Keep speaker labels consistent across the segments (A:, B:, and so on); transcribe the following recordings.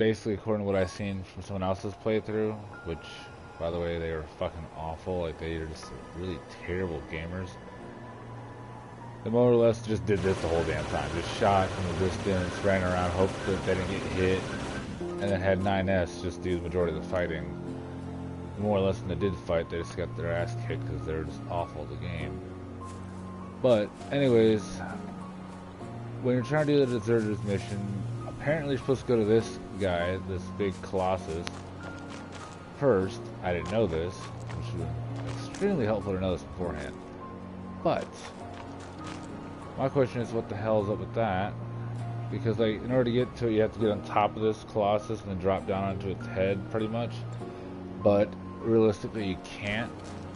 A: basically, according to what I've seen from someone else's playthrough, which, by the way, they are fucking awful. Like, they are just really terrible gamers. They more or less just did this the whole damn time. Just shot from a distance, ran around, hoped that they didn't get hit, and then had 9S just do the majority of the fighting. More or less when they did fight, they just got their ass kicked because they're just awful at the game. But, anyways, when you're trying to do the Deserters mission, apparently you're supposed to go to this guy, this big Colossus, first. I didn't know this, which would be extremely helpful to know this beforehand. But my question is, what the hell is up with that? Because, like, in order to get to it, you have to get on top of this Colossus and then drop down onto its head, pretty much. But realistically, you can't,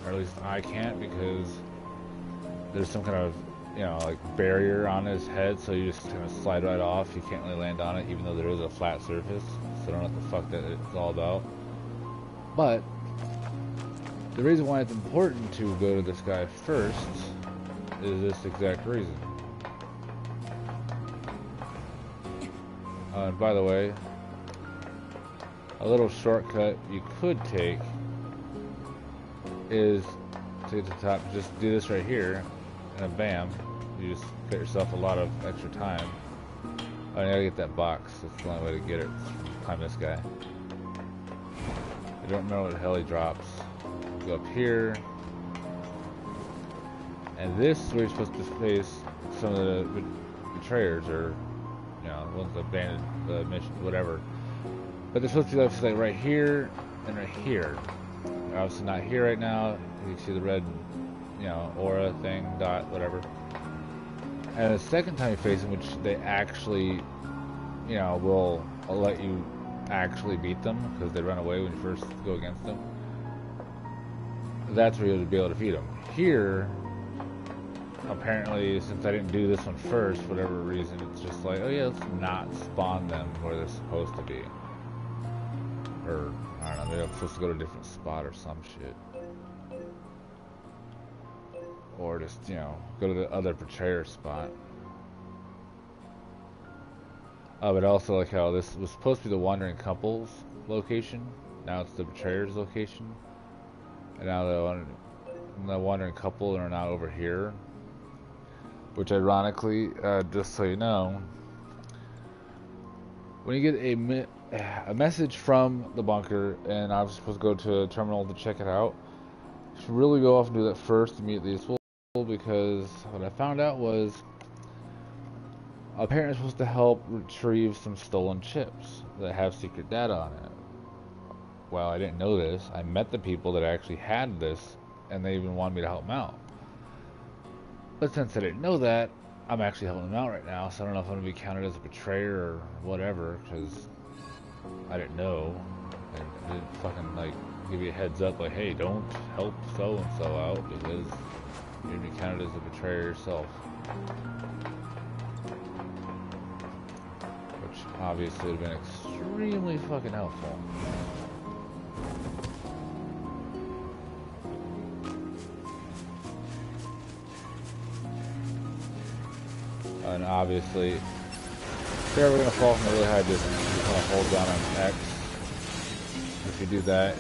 A: or at least I can't, because there's some kind of, you know, like, barrier on his head, so you just kind of slide right off. You can't really land on it, even though there is a flat surface. So I don't know what the fuck that it's all about. But the reason why it's important to go to this guy first is this exact reason. And by the way, a little shortcut you could take is to get to the top. Just do this right here, and bam, you just cut yourself a lot of extra time. Oh, I gotta get that box. That's the only way to get it. Climb this guy. I don't remember what the hell he drops. Go up here, and this is where you're supposed to face some of the betrayers, or, you know, the ones that abandoned the mission, whatever. But they're supposed to be like right here and right here. They're obviously not here right now. You can see the red, you know, aura thing, dot, whatever. And the second time you face them, which they actually, you know, will let you actually beat them because they run away when you first go against them. That's where you'll be able to defeat them. Here, apparently, since I didn't do this one first, for whatever reason, it's just like, oh yeah, let's not spawn them where they're supposed to be. Or, I don't know, maybe I'm supposed to go to a different spot or some shit. Or just, you know, go to the other betrayer spot. But also like how this was supposed to be the Wandering Couple's location. Now it's the betrayer's location. And now the Wandering Couple are now over here. Which ironically, just so you know, when you get a message from the bunker, and I was supposed to go to a terminal to check it out, you should really go off and do that first immediately as well, because what I found out was apparently it's supposed to help retrieve some stolen chips that have secret data on it. Well, I didn't know this. I met the people that actually had this, and they even wanted me to help them out. But since I didn't know that, I'm actually helping them out right now, so I don't know if I'm going to be counted as a betrayer or whatever, because I didn't know. I didn't fucking, like, give you a heads up, like, hey, don't help so-and-so out, because you're going to be counted as a betrayer yourself. Which obviously would have been extremely fucking helpful. And obviously, if you're ever going to fall from a really high distance, you just want to hold down on X. If you do that,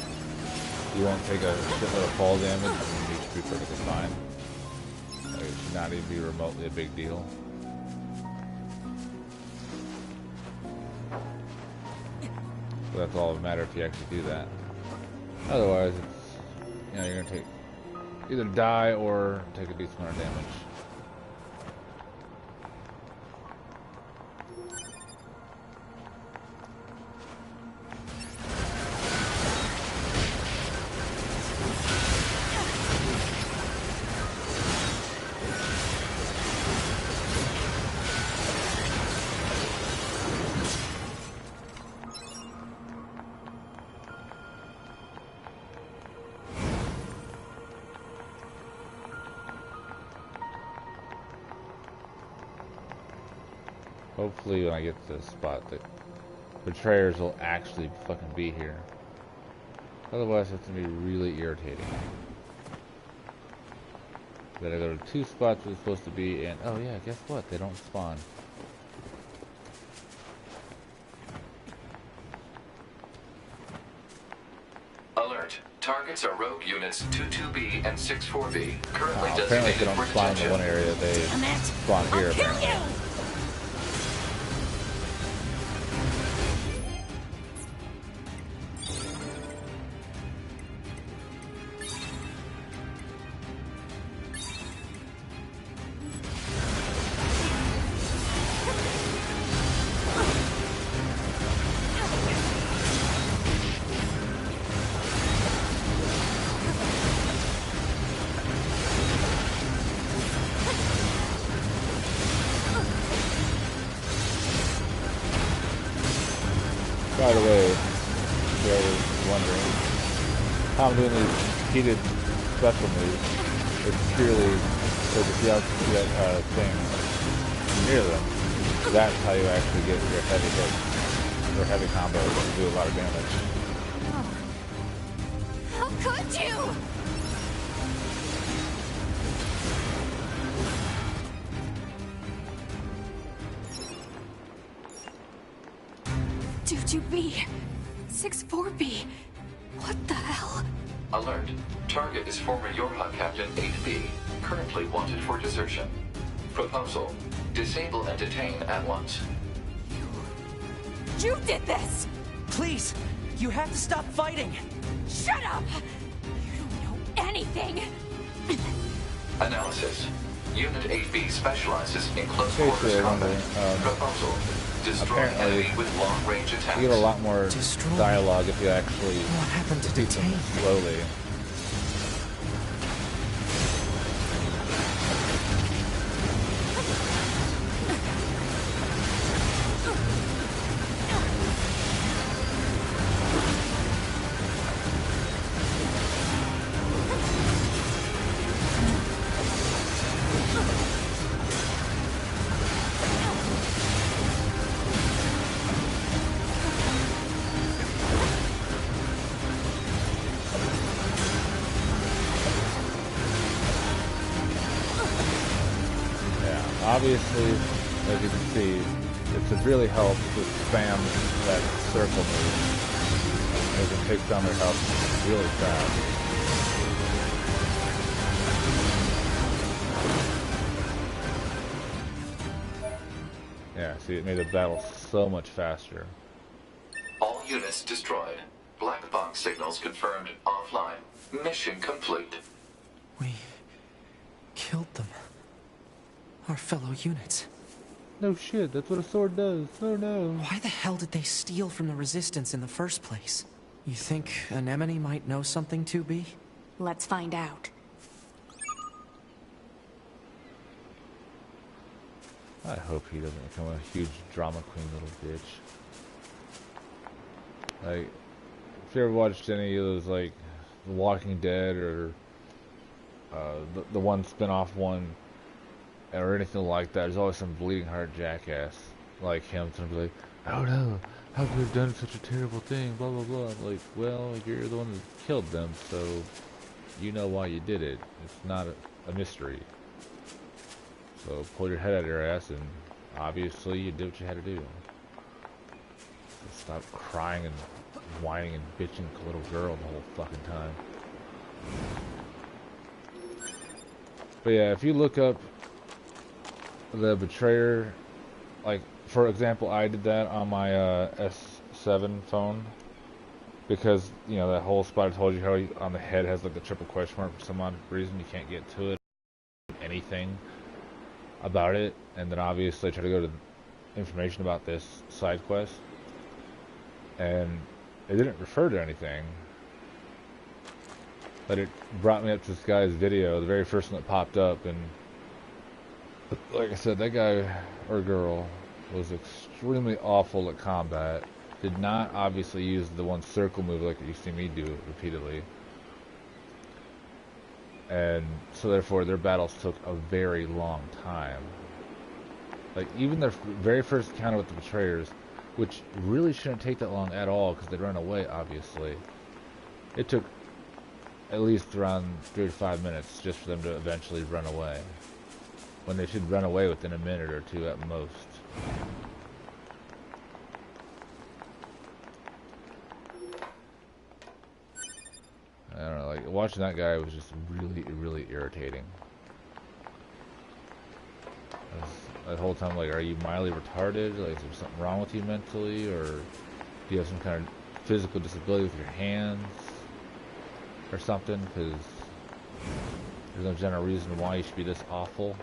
A: you won't take a shitload of fall damage, and you should be perfectly fine. Like, it should not even be remotely a big deal. But that's all that matters if you actually do that. Otherwise, it's, you know, you're going to take either die or take a decent amount of damage. Hopefully when I get to the spot that betrayers will actually fucking be here. Otherwise it's going to be really irritating. That I go to two spots where it's supposed to be, and oh yeah, guess what? They don't spawn.
B: Alert. Targets are rogue units 22B and 64B, currently
A: apparently
B: designated
A: they don't
B: for
A: spawn in
B: detention.
A: the one area, they spawn here apparently. By the way, if you're ever wondering, how I'm doing these heated special moves, it's purely so that you have to get thing near them. That's how you actually get your heavy hits, or heavy combos and do a lot of damage.
C: How could you? B, 64B. What the hell?
B: Alert. Target is former Yorha Captain 8B, currently wanted for desertion. Proposal. Disable and detain at once.
C: You did this!
D: Please! You have to stop fighting!
C: Shut up! You don't know anything!
B: Analysis. Unit 8B specializes in close quarters combat. Proposal. Destroy enemy with long-range attacks.
A: You get a lot more dialogue if you actually
D: what happened to detain
A: slowly. Obviously, as you can see, it really helps to spam that circle move. As it takes down their health really fast. Yeah, see, it made the battle so much faster.
B: All units destroyed. Black box signals confirmed offline. Mission complete.
D: We killed them. Our fellow units.
A: No shit, that's what a sword does. Oh no.
D: Why the hell did they steal from the Resistance in the first place? You think Anemone might know something, 2B?
C: Let's find out.
A: I hope he doesn't become a huge drama queen little bitch. Like, if you ever watched any of those, like, The Walking Dead or the one spin-off one, or anything like that, there's always some bleeding heart jackass like him to be like, oh no, how could we have done such a terrible thing, blah blah blah. I'm like, well, you're the one that killed them, so you know why you did it. It's not a mystery. So pull your head out of your ass, and obviously you did what you had to do. So stop crying and whining and bitching like a little girl the whole fucking time. But yeah, if you look up the Betrayer, like, for example, I did that on my S7 phone, because, you know, that whole spot I told you how on the head has like the triple question mark for some odd reason. You can't get to it, anything about it, and then obviously I try to go to information about this side quest, and it didn't refer to anything, but it brought me up to this guy's video, the very first one that popped up, and like I said, that guy or girl was extremely awful at combat. Did not obviously use the one circle move like you see me do repeatedly. And so therefore their battles took a very long time. Like, even their very first encounter with the Betrayers, which really shouldn't take that long at all because they run away, obviously. It took at least around 3 to 5 minutes just for them to eventually run away, when they should run away within a minute or two at most. watching that guy was just really, really irritating. That whole time, like, are you mildly retarded? Like, is there something wrong with you mentally? Or do you have some kind of physical disability with your hands? Or something? Because there's no general reason why you should be this awful.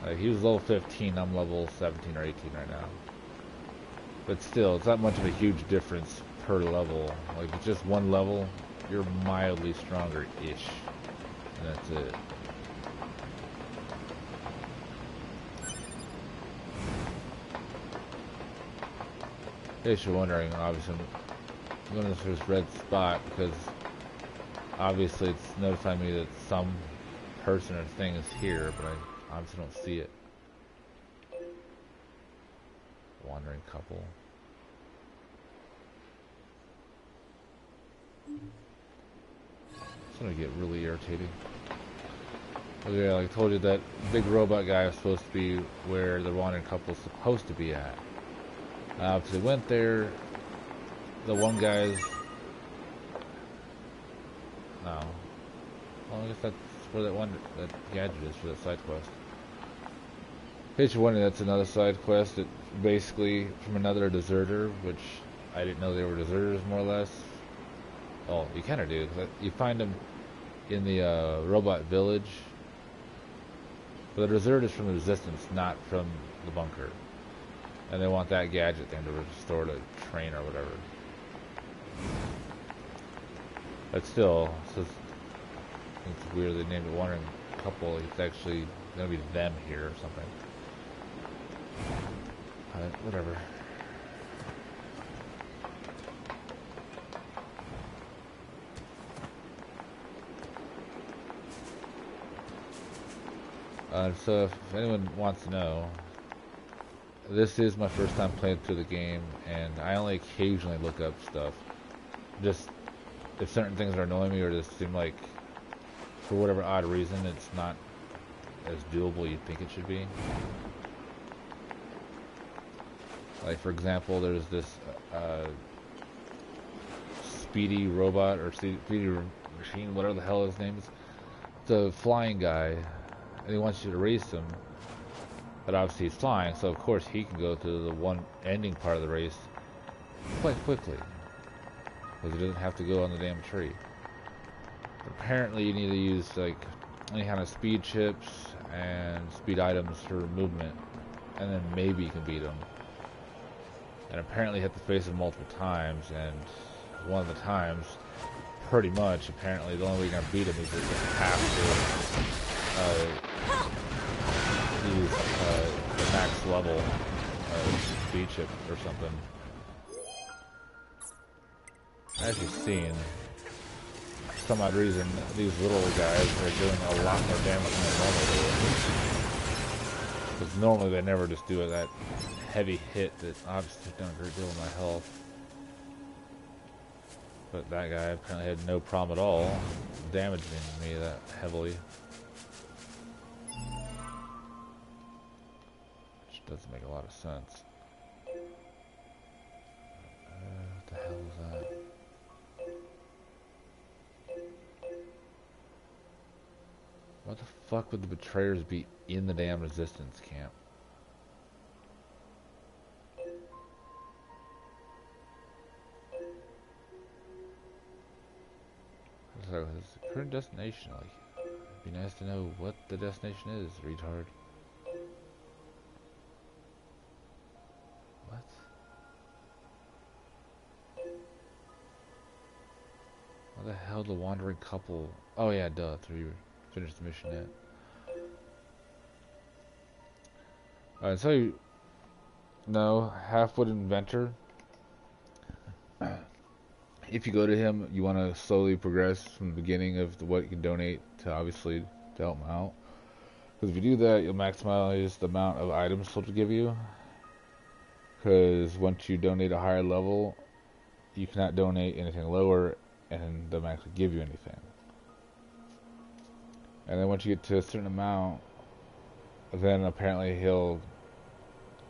A: Like, he was level 15, I'm level 17 or 18 right now. But still, it's not much of a huge difference per level. Like, it's just one level, you're mildly stronger-ish. And that's it. In case you're wondering, obviously, I'm going to this red spot because obviously it's notifying me that some person or thing is here, but I obviously don't see it. Wandering couple. It's gonna get really irritating. Okay, like I told you, that big robot guy was supposed to be where the wandering couple is supposed to be at. I obviously went there. The one guy's... No. Well, I guess that's where that gadget is for that side quest. In case you're wondering, that's another side quest. It's basically from another deserter, which I didn't know they were deserters, more or less. Oh, you kind of do. Cause you find them in the robot village. But the deserters from the Resistance, not from the bunker. And they want that gadget thing to restore the train or whatever. But still, it's weird they named it Wandering Couple. It's actually going to be them here or something. Whatever. So if anyone wants to know, this is my first time playing through the game, and I only occasionally look up stuff. Just if certain things are annoying me or just seem like, for whatever odd reason, it's not as doable you'd think it should be. Like, for example, there's this speedy robot or speedy machine, whatever the hell his name is. It's a flying guy, and he wants you to race him. But obviously he's flying, so of course he can go to the one ending part of the race quite quickly. Because he doesn't have to go on the damn tree. But apparently you need to use, like, any kind of speed chips and speed items for movement. And then maybe you can beat him. And apparently you have to face him multiple times, and one of the times, pretty much, apparently the only way you're going to beat him is that you have to use the max level speed chip or something. As you've seen, for some odd reason, these little guys are doing a lot more damage than they normally do. Because normally they never just do that heavy hit that obviously has done a great deal of my health. But that guy apparently had no problem at all damaging me that heavily. Which doesn't make a lot of sense. What the hell is that? What the fuck would the betrayers be in the damn resistance camp? So, his current destination, like, it'd be nice to know what the destination is, retard. What? What the hell, the wandering couple? Oh yeah, duh, so you finished the mission yet. Alright, so you know, Half-Wit Inventor. If you go to him, you want to slowly progress from the beginning of what you can donate to, obviously, to help him out. Because if you do that, you'll maximize the amount of items he'll give you. Because once you donate a higher level, you cannot donate anything lower, and they'll actually give you anything. And then once you get to a certain amount, then apparently he'll,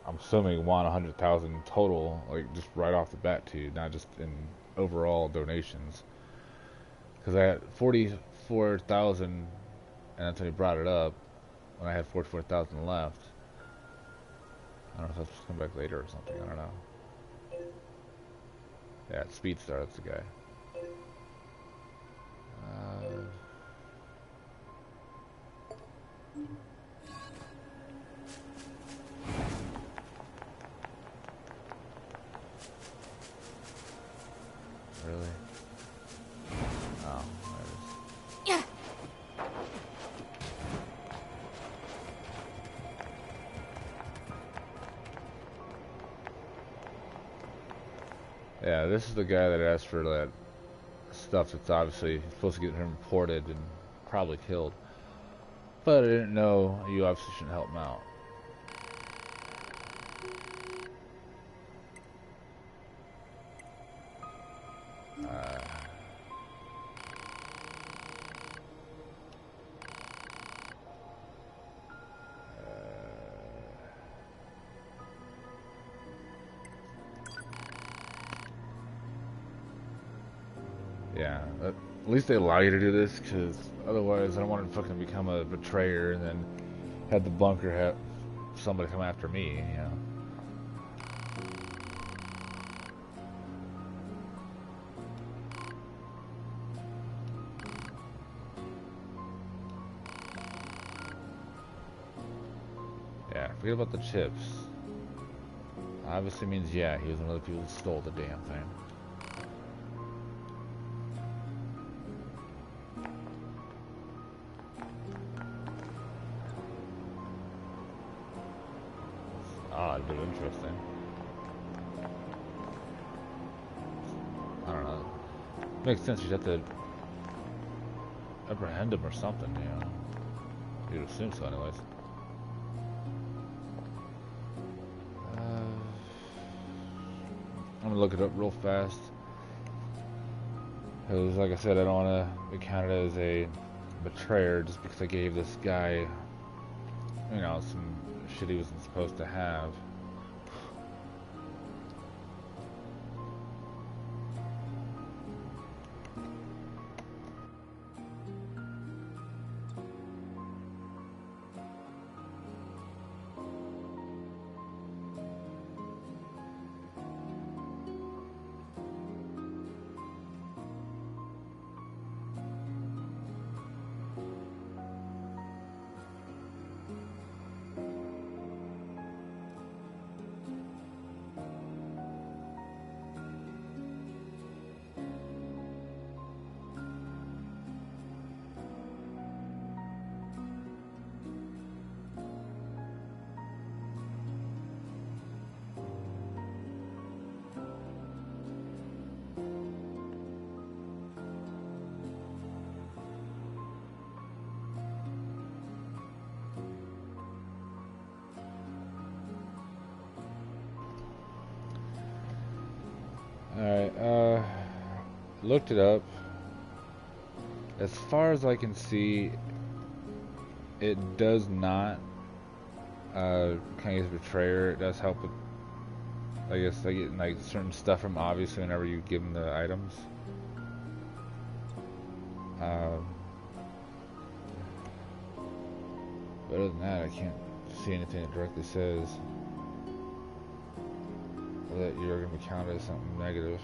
A: I'm assuming, want 100,000 total, like just right off the bat too, not just in overall donations. Because I had 44,000, and that's when he brought it up. When I had 44,000 left. I don't know if that's come back later or something. I don't know. Yeah, it's Speedstar. That's the guy. Really? Oh, there it is.
C: Yeah.
A: Yeah, this is the guy that asked for that stuff that's obviously supposed to get him reported and probably killed. But I didn't know you obviously shouldn't help him out. Yeah, at least they allow you to do this, because otherwise I don't want to fucking become a betrayer and then have the bunker have somebody come after me, you know. Yeah, forget about the chips. Obviously means, yeah, he was one of the people who stole the damn thing. Odd, but interesting. I don't know. Makes sense, you'd have to apprehend him or something, you know. You'd assume so anyways. I'm gonna look it up real fast. Because, like I said, I don't want to be counted as a betrayer just because I gave this guy, you know, some shit he wasn't supposed to have. Alright, looked it up. As far as I can see, it does not kind of use betrayer. It does help with, I guess, like getting like certain stuff from obviously whenever you give them the items. But other than that, I can't see anything that directly says that you're going to be counted as something negative.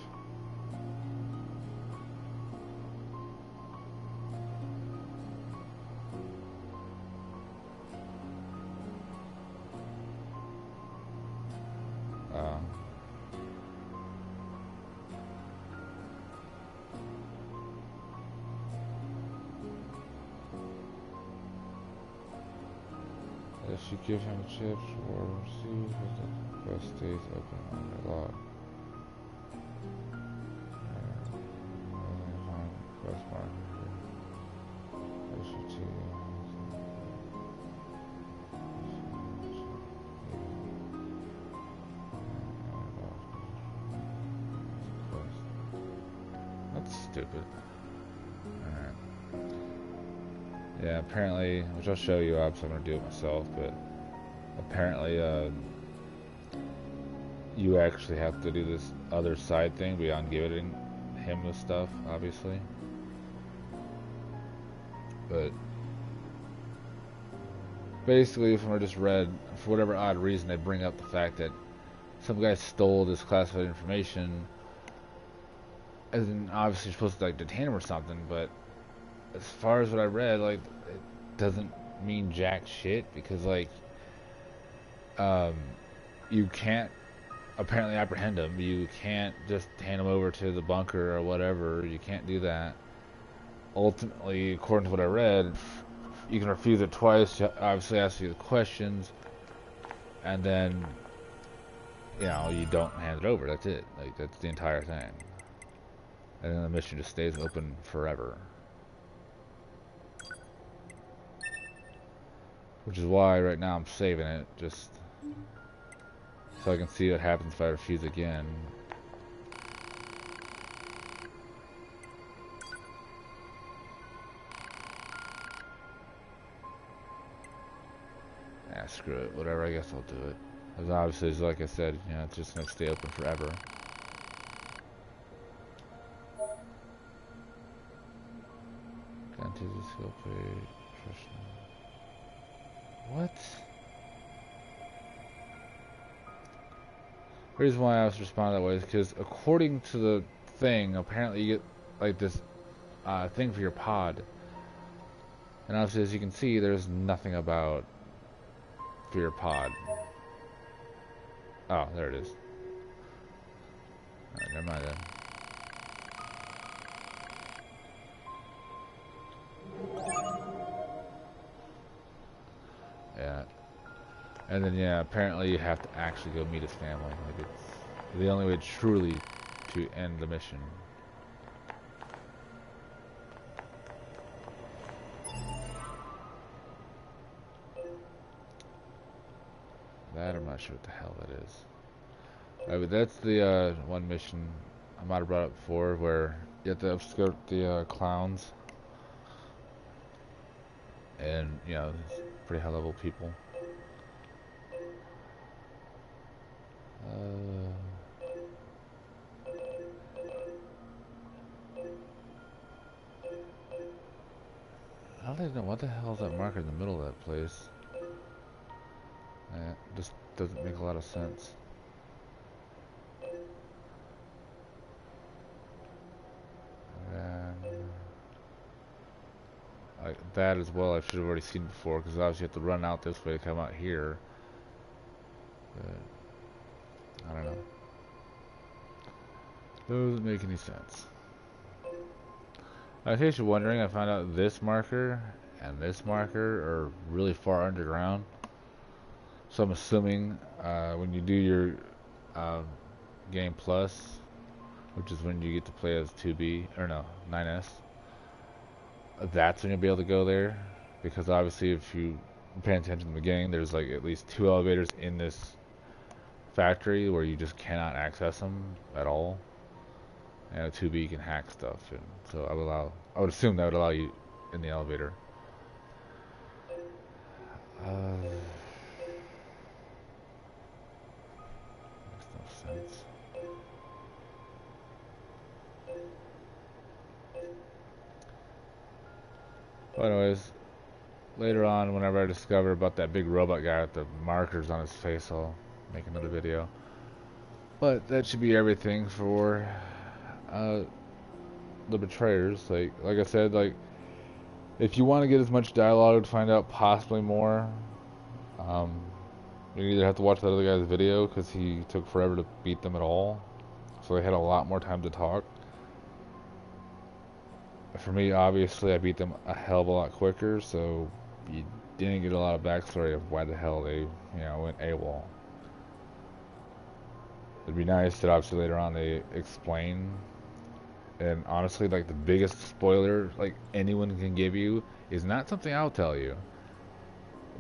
A: If you give him chips or receive, the quest stays open on your log. Find quest marker here. Issue 2. That's stupid. Alright. Yeah, apparently, which I'll show you up, so I'm going to do it myself, but apparently, you actually have to do this other side thing beyond giving him the stuff, obviously. But basically, from what I just read, for whatever odd reason, they bring up the fact that some guy stole this classified information, and then obviously you're supposed to like detain him or something. But as far as what I read, like it doesn't mean jack shit because like you can't apparently apprehend him. You can't just hand him over to the bunker or whatever. You can't do that. Ultimately, according to what I read, you can refuse it twice. You obviously ask you the questions, and then you know you don't hand it over. That's it. Like that's the entire thing, and then the mission just stays open forever. Which is why right now I'm saving it, just so I can see what happens if I refuse again. Ah, screw it. Whatever, I guess I'll do it. Because obviously, like I said, you know, it's just going to stay open forever. Continue the skill page. Professional. What? The reason why I was responding that way is because according to the thing, apparently you get like this thing for your pod. And obviously, as you can see, there's nothing about for your pod. Oh, there it is. Alright, never mind then. Yeah. And then, yeah, apparently you have to actually go meet his family. Like, it's the only way truly to end the mission. That I'm not sure what the hell that is. But that's the one mission I might have brought up before, where you have to escort the clowns, and you know, pretty high level people. I don't even know what the hell is that marker in the middle of that place. Just doesn't make a lot of sense. And that as well I should have already seen before, because obviously you have to run out this way to come out here. But I don't know. Doesn't make any sense. In case you're wondering, I found out this marker and this marker are really far underground. So I'm assuming when you do your Game Plus, which is when you get to play as 2B, or no, 9S, that's when you'll be able to go there. Because obviously if you pay attention to the game, there's like at least 2 elevators in this factory where you just cannot access them at all. And a 2B can hack stuff, and so I would assume that would allow you in the elevator. Makes no sense. Well, anyways, later on, whenever I discover about that big robot guy with the markers on his face, I'll make another video. But that should be everything for the betrayers. Like I said, like if you want to get as much dialogue to find out possibly more, you either have to watch that other guy's video because he took forever to beat them at all, so they had a lot more time to talk. For me, obviously, I beat them a hell of a lot quicker, so you didn't get a lot of backstory of why the hell they, went AWOL. It'd be nice that obviously later on they explain. And honestly, like the biggest spoiler like anyone can give you is not something I'll tell you.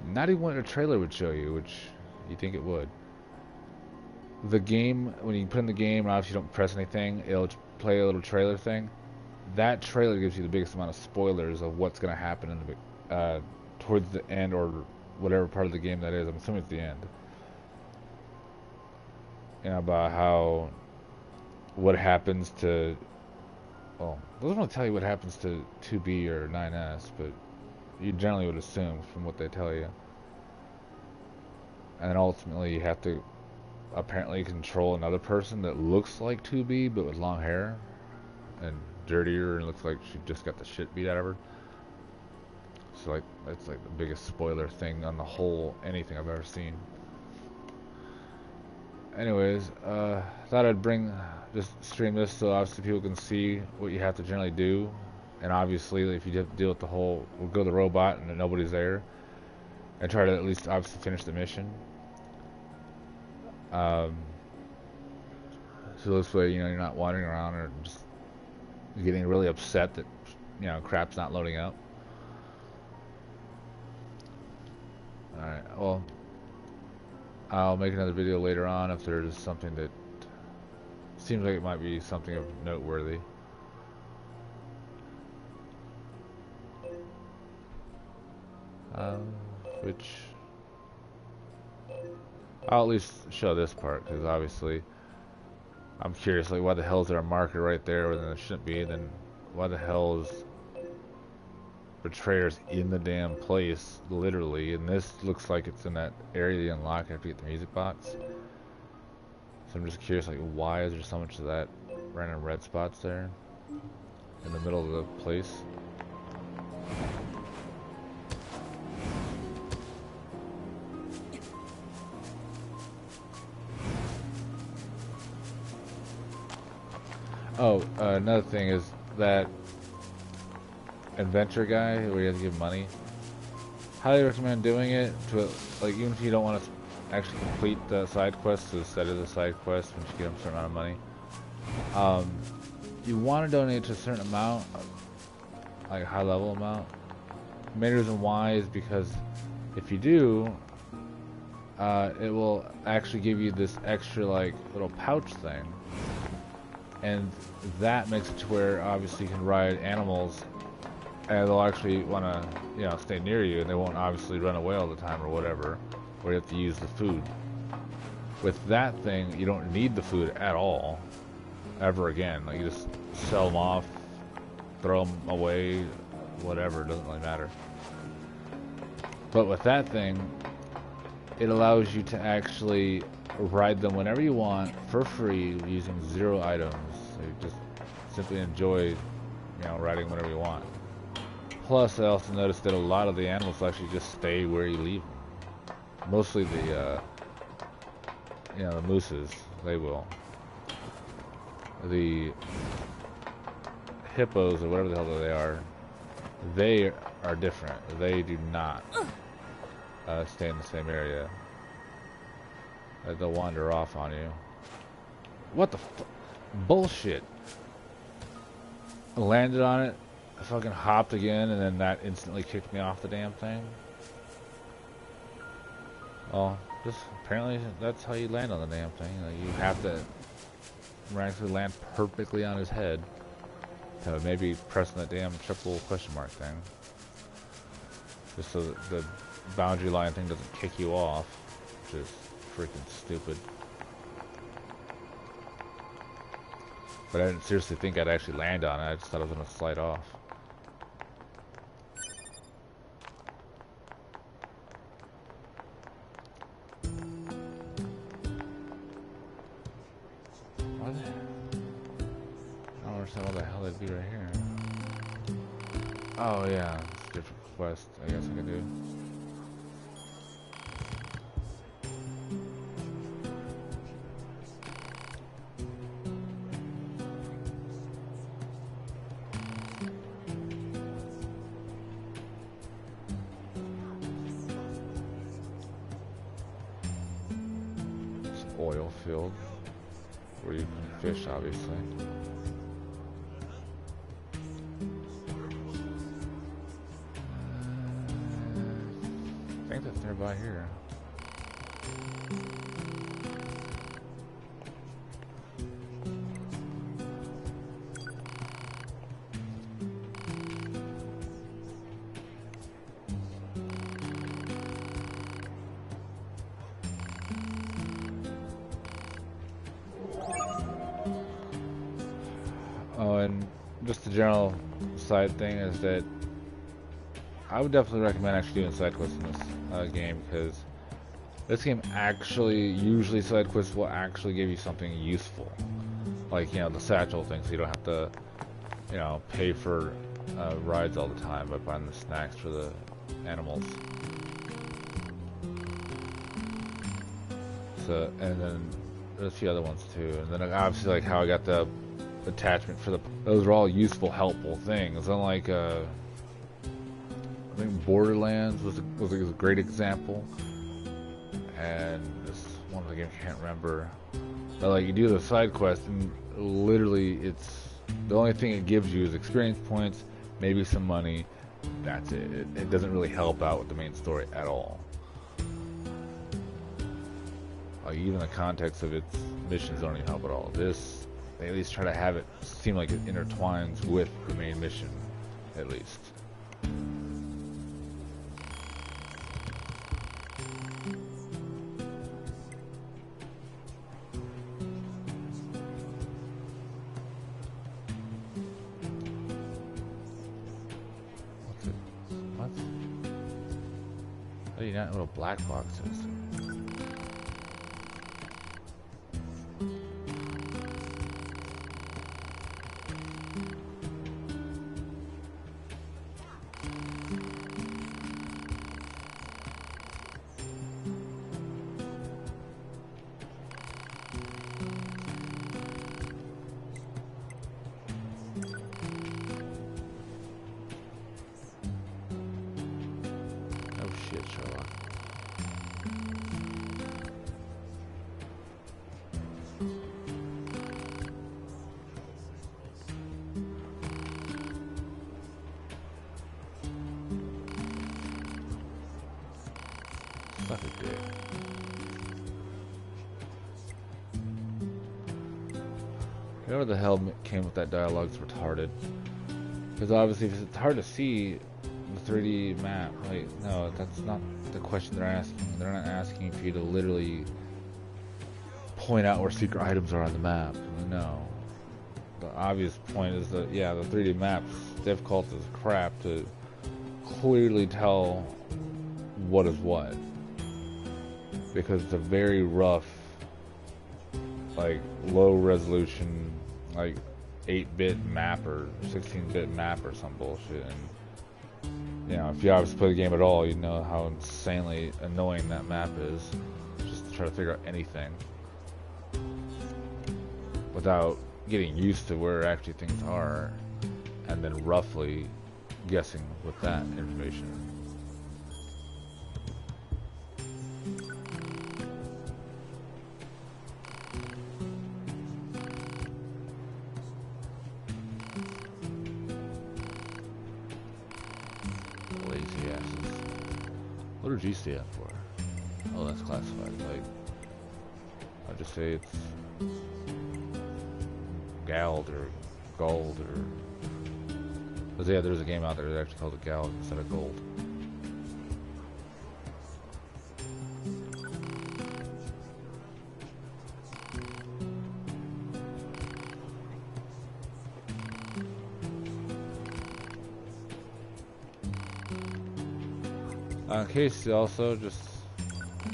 A: Not even what a trailer would show you, which you think it would. The game, when you put in the game, and obviously you don't press anything, it'll play a little trailer thing. That trailer gives you the biggest amount of spoilers of what's going to happen in the towards the end or whatever part of the game that is. I'm assuming it's the end. You know, about how what happens to. Well, it doesn't really tell you what happens to 2B or 9S, but you generally would assume from what they tell you. And then ultimately you have to apparently control another person that looks like 2B but with long hair and dirtier and looks like she just got the shit beat out of her. So like that's like the biggest spoiler thing on the whole anything I've ever seen. Anyways, thought I'd just stream this so obviously people can see what you have to generally do. And obviously if you have to deal with the whole, we'll go to the robot and nobody's there, and try to at least obviously finish the mission. So this way, you know, you're not wandering around or just getting really upset that, you know, crap's not loading up. Alright, well, I'll make another video later on if there's something that seems like it might be something of noteworthy. Which I'll at least show this part, because obviously I'm curious, like, why the hell is there a marker right there when there shouldn't be? Then why the hell is Betrayer's in the damn place, literally? And this looks like it's in that area you unlock after you get the music box. So I'm just curious, like, why is there so much of that random red spots there in the middle of the place? Oh, another thing is that adventure guy where you have to give money. Highly recommend doing it to, like, even if you don't want to actually complete the side quests instead of the side quest once you get a certain amount of money. You want to donate to a certain amount, like a high level amount. The main reason why is because if you do, it will actually give you this extra, like, little pouch thing. And that makes it to where obviously you can ride animals and they'll actually want to, you know, stay near you, and they won't obviously run away all the time or whatever, or you have to use the food. With that thing, you don't need the food at all, ever again. Like, you just sell them off, throw them away, whatever, it doesn't really matter. But with that thing, it allows you to actually ride them whenever you want for free using 0 items. So you just simply enjoy, you know, riding whenever you want. Plus, I also noticed that a lot of the animals actually just stay where you leave them. Mostly the, you know, the mooses, they will. The hippos, or whatever the hell they are different. They do not stay in the same area. They'll wander off on you. What the bullshit? I landed on it, I fucking hopped again, and then that instantly kicked me off the damn thing. Well, just apparently that's how you land on the damn thing. Like, you have to actually land perfectly on his head to maybe pressing that damn triple question mark thing, just so that the boundary line thing doesn't kick you off, which is freaking stupid. But I didn't seriously think I'd actually land on it. I just thought I was gonna slide off. What? I don't understand what the hell they'd be right here. Oh yeah, it's a different quest. I guess I can do. Oil field where you can fish, obviously. I think that's nearby here. just the general side thing is that I would definitely recommend actually doing side quests in this game, because this game actually, usually side quests will actually give you something useful. Like, you know, the satchel thing, so you don't have to, you know, pay for rides all the time by buying the snacks for the animals. So, and then there's a few other ones too. And then obviously like how I got the attachment for the, those are all useful, helpful things. Unlike I think Borderlands was a great example. And this one of the games I can't remember. But like you do the side quest and literally it's the only thing it gives you is experience points, maybe some money. That's it. It doesn't really help out with the main story at all. Like even the context of its missions don't even help at all. This, they at least try to have it seem like it intertwines with the main mission, at least. What's it? What? How do you not know what a black box is? Shit, Sherlock. Suck a dick. Whoever the hell came with that dialogue is retarded. Because obviously, if it's hard to see the 3D map, like, no, that's not the question they're asking. They're not asking for you to literally point out where secret items are on the map. No. The obvious point is that, yeah, the 3D map's difficult as crap to clearly tell what is what. Because it's a very rough, like, low resolution, like, 8-bit map or 16-bit map or some bullshit. And, you know, if you obviously play the game at all, you know how insanely annoying that map is. Just to try to figure out anything without getting used to where actually things are, and then roughly guessing with that information. Lazy asses. What did G stand for? Oh, that's classified. Like, I'll just say it's Gald or Gold or. But yeah, there's a game out there that actually called it Gald instead of Gold. In case also, just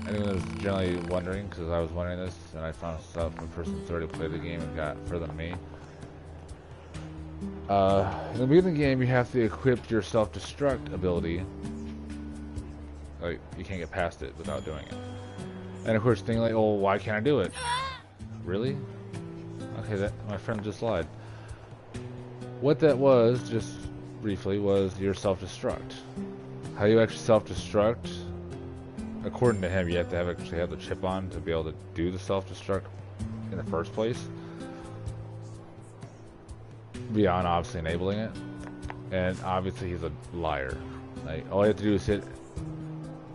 A: anyone who's generally wondering, because I was wondering this, and I found this out from a person who's already played the game and got further than me. In the beginning of the game, you have to equip your self-destruct ability. Like, you can't get past it without doing it. And of course, thinking like, oh, why can't I do it? Really? Okay, that my friend just lied. What that was, just briefly, was your self-destruct. How you actually self-destruct, according to him, you have to actually have the chip on to be able to do the self-destruct in the first place. Beyond obviously enabling it. And obviously he's a liar. Like, all you have to do is hit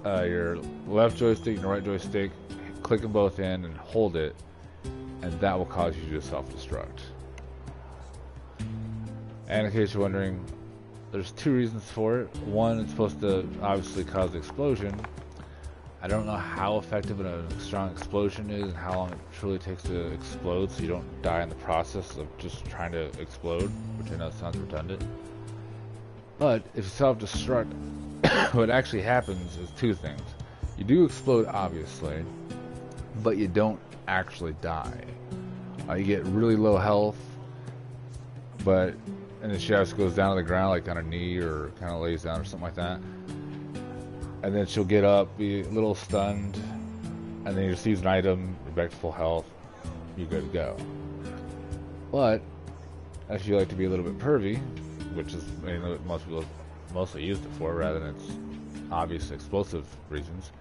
A: your left joystick and right joystick, click them both in and hold it, and that will cause you to self-destruct. And in case you're wondering, there's two reasons for it. One, it's supposed to obviously cause the explosion, I don't know how effective a strong explosion is and how long it truly takes to explode so you don't die in the process of just trying to explode, which I know sounds redundant. But if you self-destruct, what actually happens is two things. You do explode, obviously, but you don't actually die. You get really low health, and then she just goes down to the ground like on her knee or kind of lays down or something like that. And then she'll get up, be a little stunned, and then you receive an item, you're back to full health, you're good to go. But, if you like to be a little bit pervy, which is mainly what most people mostly used it for, rather than its obvious explosive reasons,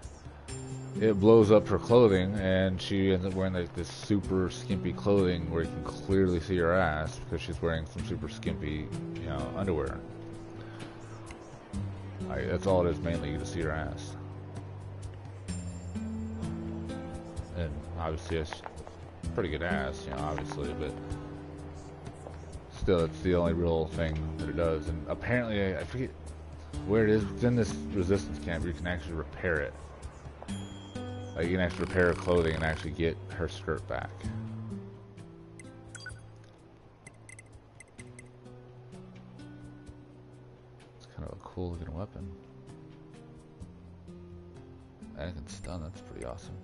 A: it blows up her clothing, and she ends up wearing like this super skimpy clothing where you can clearly see her ass because she's wearing some super skimpy, underwear. That's all it is mainly, you just see her ass. And obviously it's pretty good ass, obviously, but still it's the only real thing that it does. And apparently, I forget where it is, it's in this resistance camp where you can actually repair it. You can actually repair her clothing and actually get her skirt back. Kind of a cool looking weapon. And it can stun, that's pretty awesome.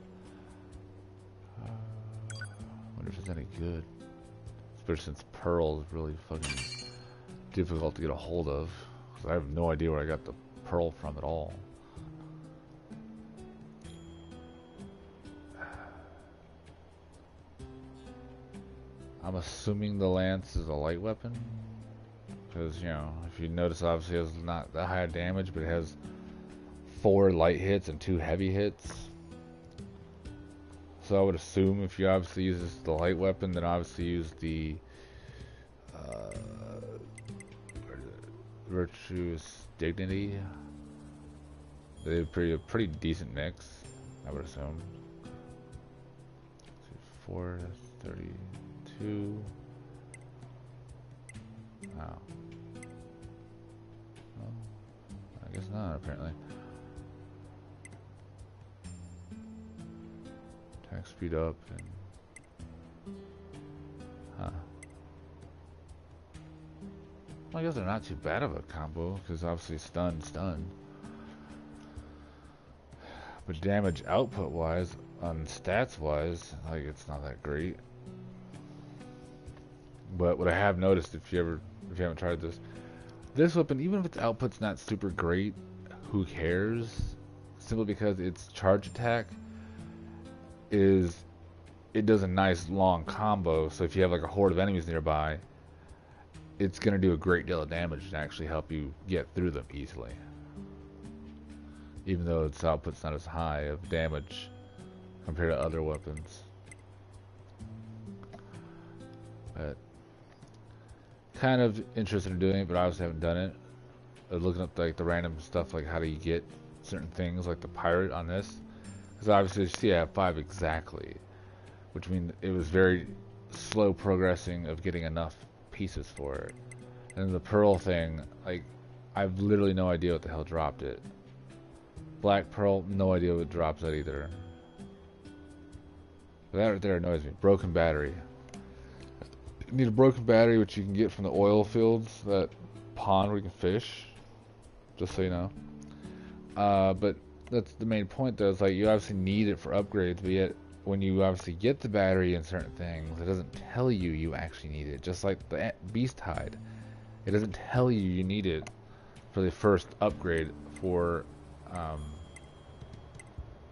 A: Wonder if it's any good. Especially since Pearl is really fucking difficult to get a hold of. Because I have no idea where I got the Pearl from at all. I'm assuming the lance is a light weapon. Because, if you notice, obviously it has not that high damage, but it has 4 light hits and 2 heavy hits. So I would assume if you obviously use the light weapon, then obviously use the Virtuous Dignity. They're a pretty decent mix, I would assume. 432. Oh. Well, I guess not, apparently. Attack speed up and... Huh. Well, I guess they're not too bad of a combo, because obviously stun. But damage output wise, on stats wise, it's not that great. But what I have noticed, if you haven't tried this weapon, even if its output's not super great, who cares? Simply because its charge attack it does a nice long combo. So if you have like a horde of enemies nearby, it's gonna do a great deal of damage and actually help you get through them easily. Even though its output's not as high of damage compared to other weapons. But kind of interested in doing it, but I obviously haven't done it. I was looking up like the random stuff, like how do you get certain things, like the pirate on this. Because obviously, see, I have 5 exactly, which means it was very slow progressing of getting enough pieces for it. And the pearl thing, I've literally no idea what the hell dropped it. Black pearl, no idea what drops that either. But that right there annoys me. Broken battery. You need a broken battery, which you can get from the oil fields, that pond where you can fish. Just so you know. But that's the main point, though. Is you obviously need it for upgrades, but yet when you obviously get the battery in certain things, it doesn't tell you actually need it. Just like the beast hide, it doesn't tell you need it for the first upgrade for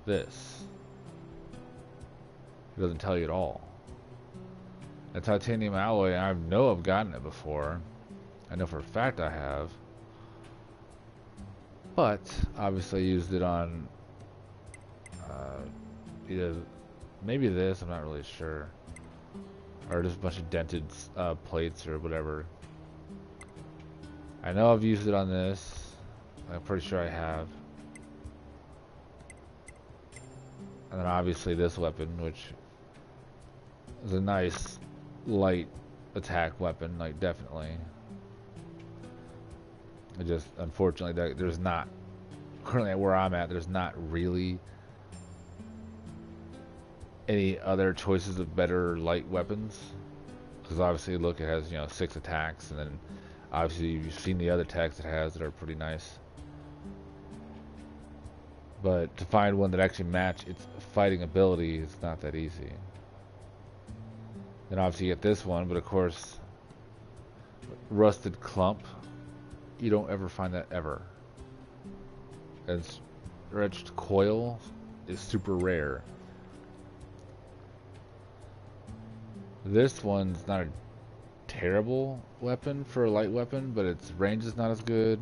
A: this. It doesn't tell you at all. The titanium alloy, I know I've gotten it before. I know for a fact I have. But obviously I used it on either maybe this, I'm not really sure, or just a bunch of dented plates or whatever. I know I've used it on this. I'm pretty sure I have. And then obviously this weapon, which is a nice light attack weapon, definitely. It just, unfortunately, there's not, currently where I'm at, there's not really any other choices of better light weapons. Because obviously, look, it has, you know, 6 attacks, and then obviously you've seen the other attacks it has that are pretty nice. But to find one that actually match its fighting ability is not that easy. Then obviously you get this one, but of course, Rusted Clump, you don't ever find that ever. And Stretched Coil is super rare. This one's not a terrible weapon for a light weapon, but its range is not as good.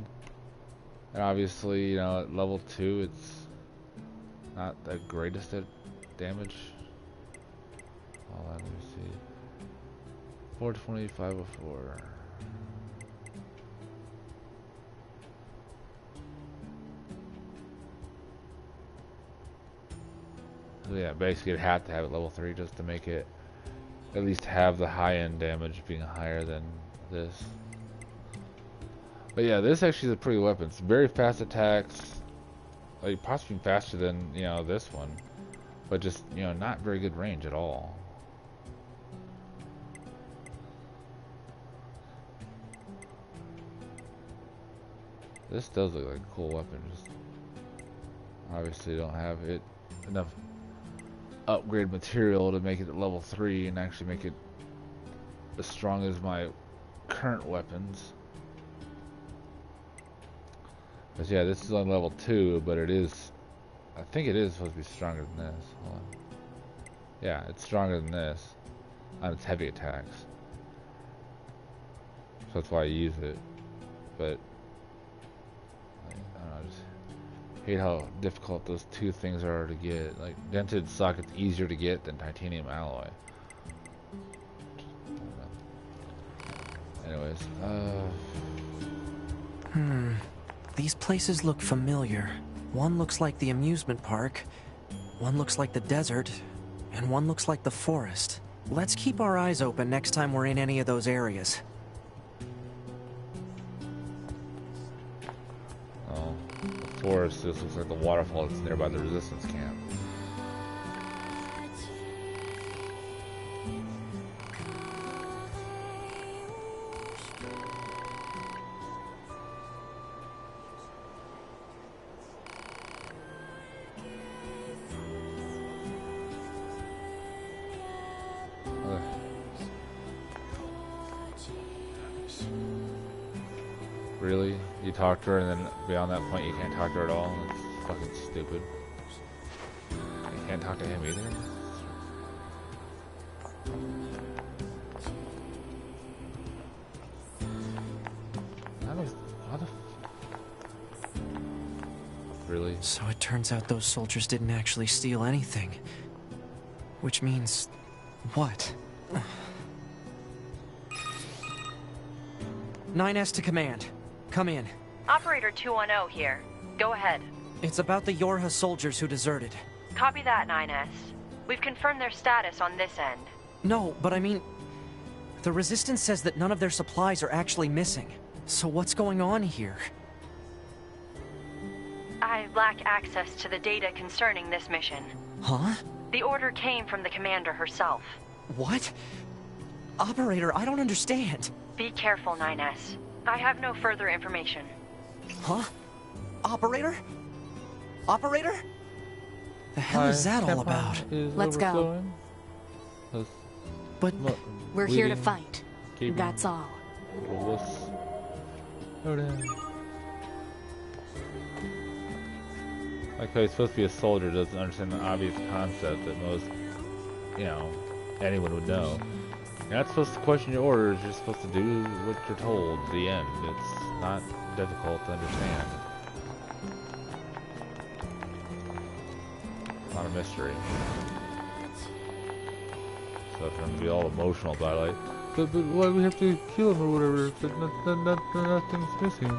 A: And obviously, you know, at level 2, it's not the greatest at damage. Hold on, let me see. 420, 504. So yeah, basically it'd have to have it level 3 just to make it at least have the high-end damage being higher than this. But yeah, this actually is a pretty good weapon. It's very fast attacks, like possibly faster than, you know, this one, but just, you know, not very good range at all. This does look like a cool weapon. Just obviously don't have it enough upgrade material to make it at level 3 and actually make it as strong as my current weapons. But yeah, this is on level 2, but it is, I think it is supposed to be stronger than this. Hold on. Yeah, it's stronger than this on its heavy attacks. So that's why I use it. But I don't know, I just hate how difficult those two things are to get. Like, dented socket's easier to get than titanium alloy. Anyways,
D: These places look familiar. One looks like the amusement park, one looks like the desert, and one looks like the forest. Let's keep our eyes open next time we're in any of those areas.
A: oh, the forest, this looks like the waterfall that's nearby the resistance camp. Really? You talk to her and then beyond that point you can't talk to her at all? That's fucking stupid. You can't talk to him either? How the really?
D: So it turns out those soldiers didn't actually steal anything. Which means... what? 9S to command. Come in.
E: Operator 210 here. Go ahead.
D: It's about the Yorha soldiers who deserted.
E: Copy that, 9S. We've confirmed their status on this end.
D: No, but I mean... the Resistance says that none of their supplies are actually missing. So what's going on here?
E: I lack access to the data concerning this mission.
D: Huh?
E: The order came from the commander herself.
D: What? Operator, I don't understand.
E: Be careful, 9S. I have no further information.
D: Huh? Operator? Operator? The hell is that all about?
F: Let's go.
D: But
F: We're here to fight. That's all.
A: Like how he's supposed to be a soldier, doesn't understand the obvious concept that most, you know, anyone would know. You're not supposed to question your orders, you're supposed to do what you're told at the end. It's not difficult to understand. It's not a mystery. So if you're going to be all emotional about it, like, but why do we have to kill him or whatever? But nothing's missing.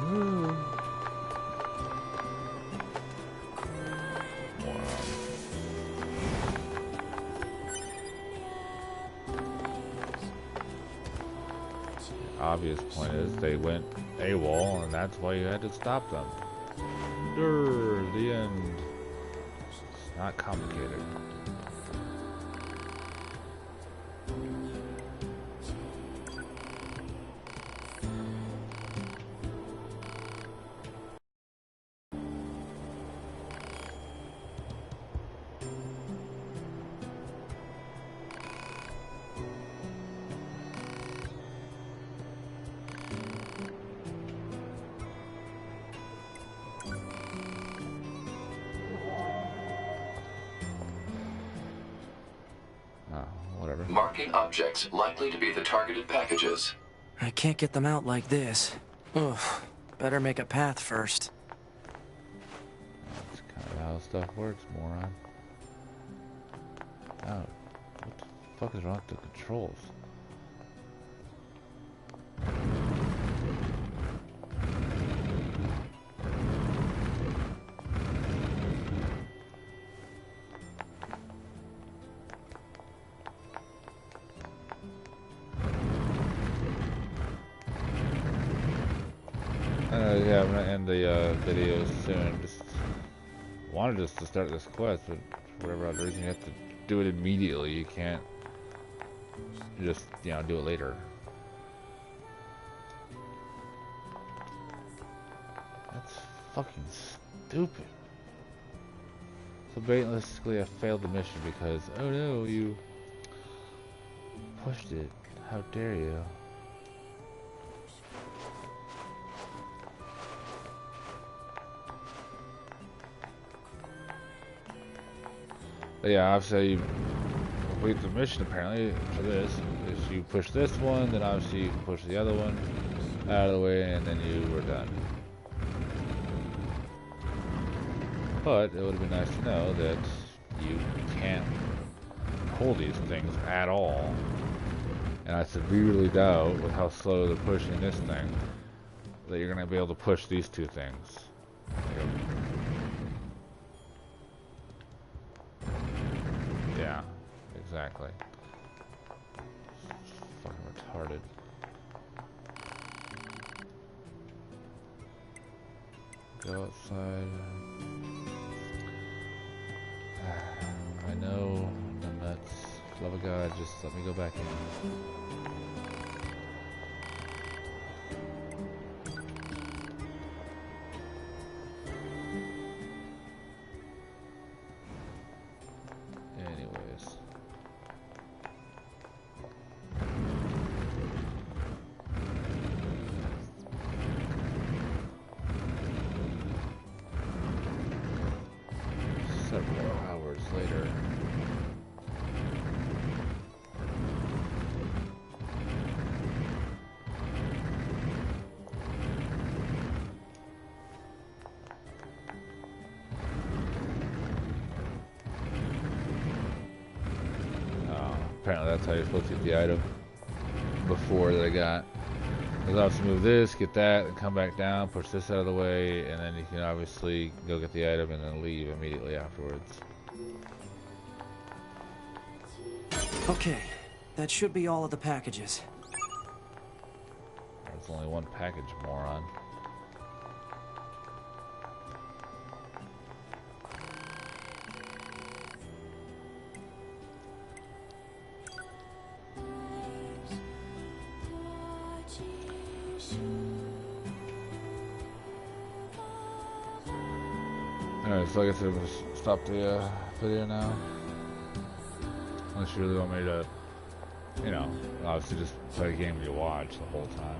A: Obvious point is they went AWOL and that's why you had to stop them. The end. It's not complicated.
B: marking objects likely to be the targeted packages.
D: I can't get them out like this. Ugh. Better make a path first.
A: That's kind of how stuff works, moron. Oh, what the fuck is wrong with the controls? Yeah, I'm gonna end the video soon. Just wanted us to start this quest, but for whatever other reason, you have to do it immediately. You can't just, you know, do it later. That's fucking stupid. So basically, I failed the mission because, oh no, you pushed it. How dare you? But yeah, obviously you complete the mission apparently for this. If you push this one, then obviously you can push the other one out of the way and then you were done. But it would have been nice to know that you can't pull these things at all. And I severely doubt, with how slow they're pushing this thing, that you're going to be able to push these two things. Yeah, exactly. Fucking retarded. Go outside. I know, I'm nuts. For the love of God, just let me go back in. Several hours later. Apparently that's how you're supposed to get the item before that I got. Because I have to move this, get that, and come back down, push this out of the way, and then you can obviously go get the item and then leave immediately afterwards.
D: Okay, that should be all of the packages.
A: There's only one package, moron. Alright, so I guess I'm gonna stop the video now. Unless you really want me to, you know, obviously just play a game you watch the whole time.